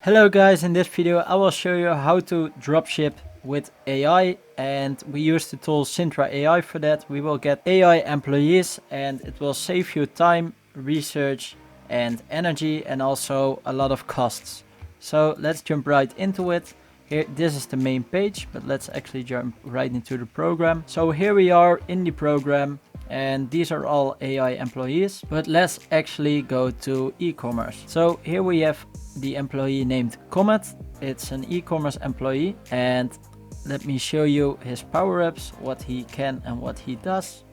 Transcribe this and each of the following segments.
Hello guys, in this video I will show you how to dropship with AI, and we use the tool Sintra AI for that. We will get AI employees and it will save you time, research and energy, and also a lot of costs. So let's jump right into it. Here, this is the main page, but let's actually jump right into the program. So here we are in the program, and these are all AI employees, but let's actually go to e-commerce. So here we have the employee named Comet. It's an e-commerce employee, and let me show you his power-ups, what he can and what he does.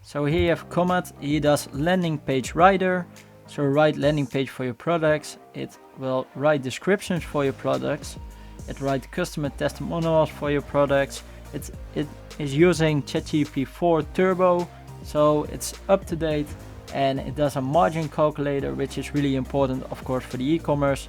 So here you have Comet. He does landing page writer. So write landing page for your products. It will write descriptions for your products. It writes customer testimonials for your products. It is using ChatGPT 4 Turbo, so it's up to date, and it does a margin calculator, which is really important, of course, for the e-commerce.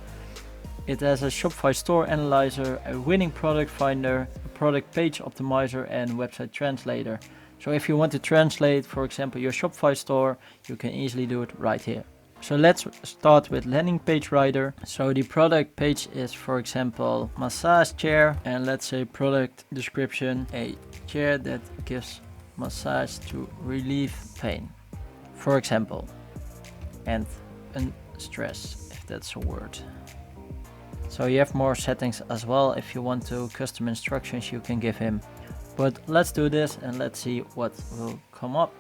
It has a Shopify store analyzer, a winning product finder, a product page optimizer, and website translator. So if you want to translate, for example, your Shopify store, you can easily do it right here. So let's start with landing page writer. So the product page is, for example, massage chair, and let's say product description, a chair that gives massage to relieve pain, for example, and stress, if that's a word. So you have more settings as well. If you want to custom instructions, you can give him. But let's do this and let's see what will come up.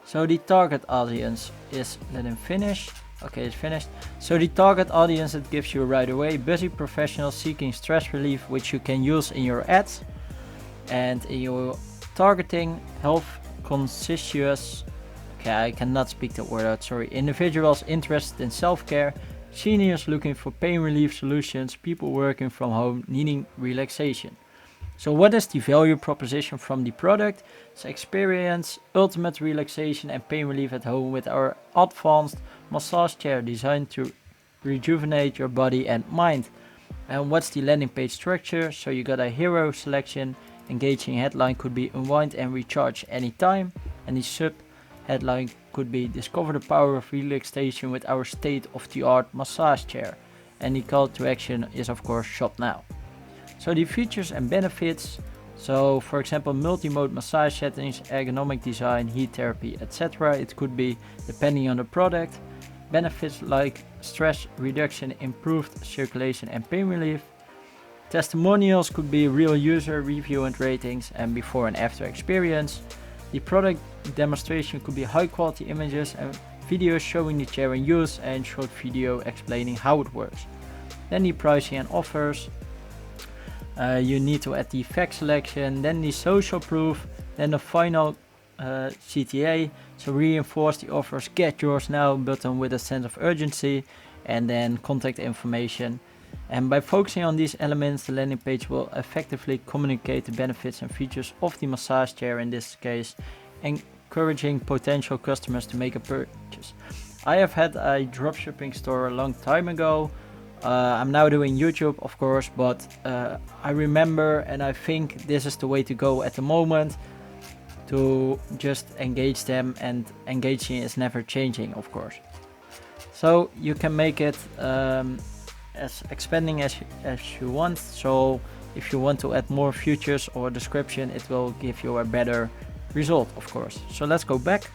So the target audience is, let him finish. Okay, it's finished. So the target audience, it gives you right away: busy professionals seeking stress relief, which you can use in your ads and in your targeting. Health conscious, okay, I cannot speak that word out, sorry. Individuals interested in self-care, seniors looking for pain relief solutions, people working from home needing relaxation. So what is the value proposition from the product? It's experience ultimate relaxation and pain relief at home with our advanced massage chair designed to rejuvenate your body and mind. And what's the landing page structure? So you got a hero selection. Engaging headline could be unwind and recharge anytime. And the sub headline could be discover the power of relaxation with our state-of-the-art massage chair. And the call to action is, of course, shop now. So the features and benefits, so for example, multi-mode massage settings, ergonomic design, heat therapy, etc. It could be depending on the product. Benefits like stress reduction, improved circulation and pain relief. Testimonials could be real user review and ratings and before and after experience. The product demonstration could be high quality images and videos showing the chair in use and short video explaining how it works. Then the pricing and offers. You need to add the fact selection, then the social proof, then the final CTA. So reinforce the offers, get yours now button with a sense of urgency, and then contact information. And by focusing on these elements, the landing page will effectively communicate the benefits and features of the massage chair in this case, encouraging potential customers to make a purchase. I have had a dropshipping store a long time ago. I'm now doing YouTube, of course, but I remember and I think this is the way to go at the moment, to just engage them, and engaging is never changing, of course. So you can make it as expanding as you want. So if you want to add more features or description, it will give you a better result, of course. So let's go back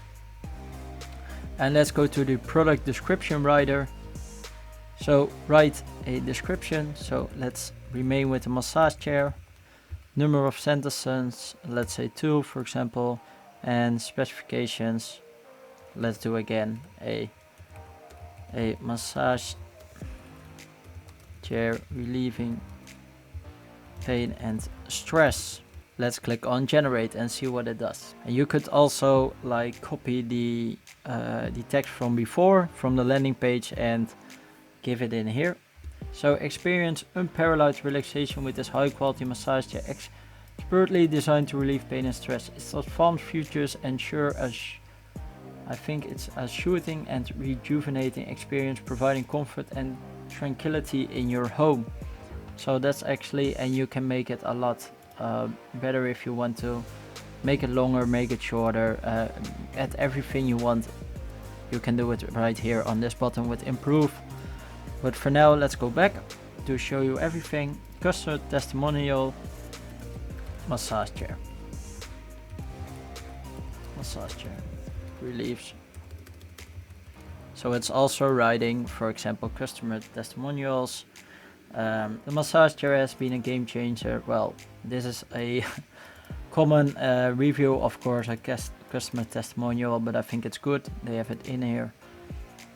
and let's go to the product description writer. So write a description. So let's remain with the massage chair. Number of sentences, let's say 2, for example, and specifications. Let's do again a massage chair relieving pain and stress. Let's click on generate and see what it does. And you could also like copy the text from before from the landing page and give it in here. So experience unparalleled relaxation with this high quality massage chair, expertly designed to relieve pain and stress. Its advanced features ensure I think it's a soothing and rejuvenating experience, providing comfort and tranquility in your home. So that's actually, and you can make it a lot better if you want to make it longer, make it shorter, add everything you want. You can do it right here on this button with improve But for now, let's go back to show you everything. Customer testimonial, massage chair, reliefs. So it's also writing, for example, customer testimonials. The massage chair has been a game changer. Well, this is a common review, of course, I guess customer testimonial, but I think it's good. They have it in here.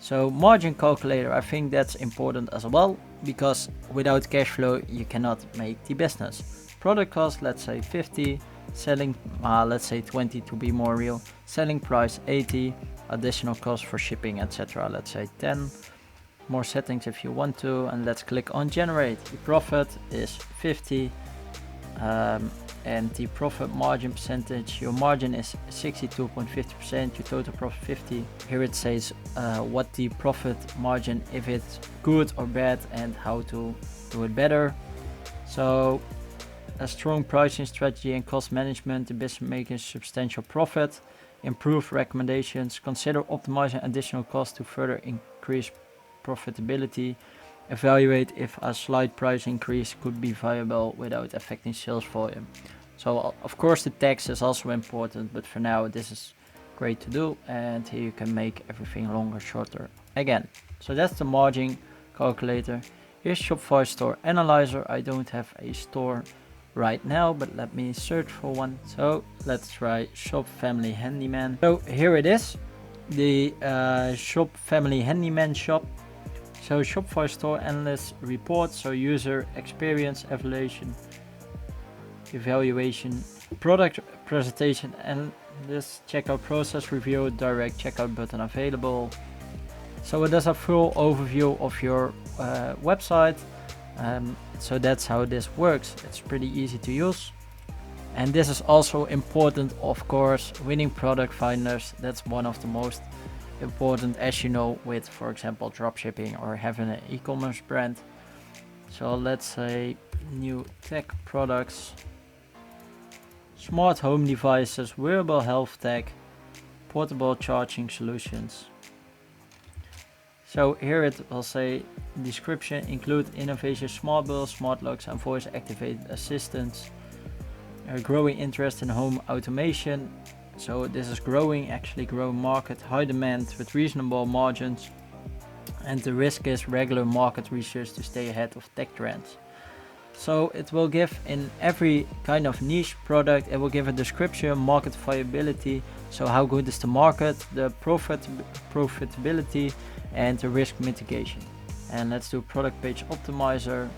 So margin calculator, I think that's important as well, because without cash flow, you cannot make the business. Product cost, let's say 50, selling, let's say 20 to be more real. Selling price 80, additional cost for shipping, etc. Let's say 10. More settings if you want to, and let's click on generate. The profit is 50, and the profit margin percentage, your margin is 62.50%, your total profit 50. Here it says what the profit margin, if it's good or bad, and how to do it better. So a strong pricing strategy and cost management, the business making substantial profit. Improve recommendations, consider optimizing additional costs to further increase profitability. Evaluate if a slight price increase could be viable without affecting sales volume. So of course the text is also important, but for now this is great to do, and here you can make everything longer, shorter again. So that's the margin calculator. Here's Shopify Store Analyzer. I don't have a store right now, but let me search for one. So let's try Shop Family Handyman. So here it is, the Shop Family Handyman shop. So Shopify Store Analyst report, so user experience evaluation, product presentation, and this checkout process review, direct checkout button available. So it does a full overview of your website. So that's how this works. It's pretty easy to use. And this is also important, of course, winning product finders. That's one of the most important, as you know, with, for example, dropshipping or having an e-commerce brand. So let's say new tech products, smart home devices, wearable health tech, portable charging solutions. So here it will say description, include innovative smart bills, smart locks, and voice activated assistants. A growing interest in home automation. So this is growing market, high demand with reasonable margins, and the risk is regular market research to stay ahead of tech trends. So it will give in every kind of niche product, it will give a description, market viability, so how good is the market, the profitability, and the risk mitigation. And let's do product page optimizer.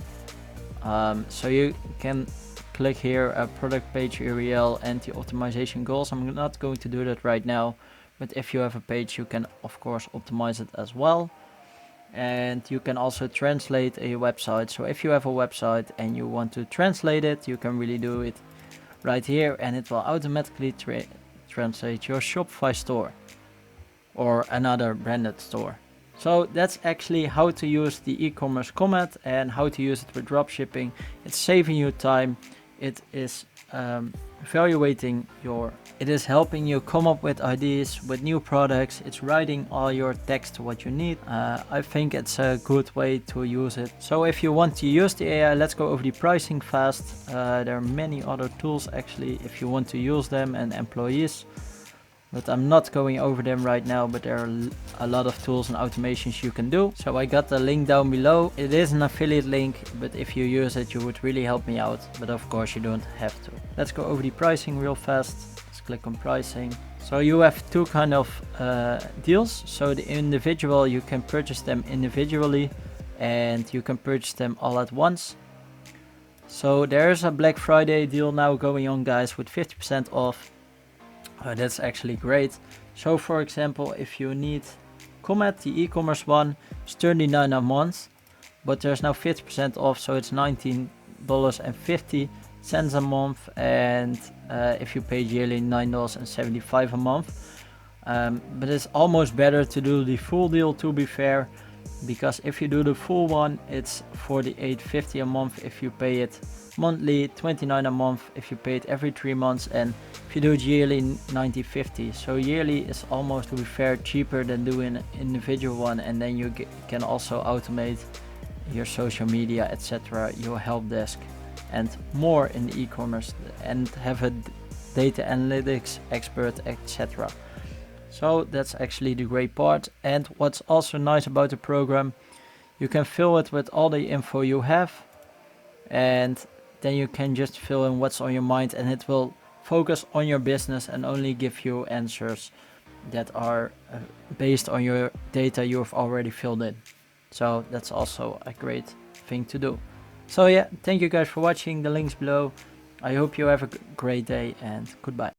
So you can click here, product page URL and the optimization goals. I'm not going to do that right now, but if you have a page, you can of course optimize it as well. And you can also translate a website. So if you have a website and you want to translate it, you can really do it right here, and it will automatically translate your Shopify store or another branded store. So that's actually how to use the e-commerce comment and how to use it with dropshipping. It's saving you time. It is evaluating it is helping you come up with ideas with new products. It's writing all your text what you need. I think it's a good way to use it. So if you want to use the AI, let's go over the pricing fast. There are many other tools actually if you want to use them, and employees, but I'm not going over them right now, but there are a lot of tools and automations you can do. So I got the link down below. It is an affiliate link, but if you use it, you would really help me out. But of course you don't have to. Let's go over the pricing real fast. Let's click on pricing. So you have two kind of deals. So the individual, you can purchase them individually, and you can purchase them all at once. So there's a Black Friday deal now going on, guys, with 50% off. That's actually great. So for example, if you need Comet, the e-commerce one, it's $39 a month, but there's now 50% off, so it's $19.50 a month, and if you pay yearly, $9.75 a month. But it's almost better to do the full deal, to be fair, because if you do the full one, it's $48.50 a month if you pay it monthly, $29 a month if you pay it every 3 months, and if you do it yearly, $90.50. So yearly is almost, to be fair, cheaper than doing an individual one, and then you can also automate your social media, etc., your help desk, and more in e-commerce, and have a data analytics expert, etc. So that's actually the great part. And what's also nice about the program, you can fill it with all the info you have, and then you can just fill in what's on your mind, and it will focus on your business and only give you answers that are based on your data you've already filled in. So that's also a great thing to do. So yeah, thank you guys for watching. The links below. I hope you have a great day, and goodbye.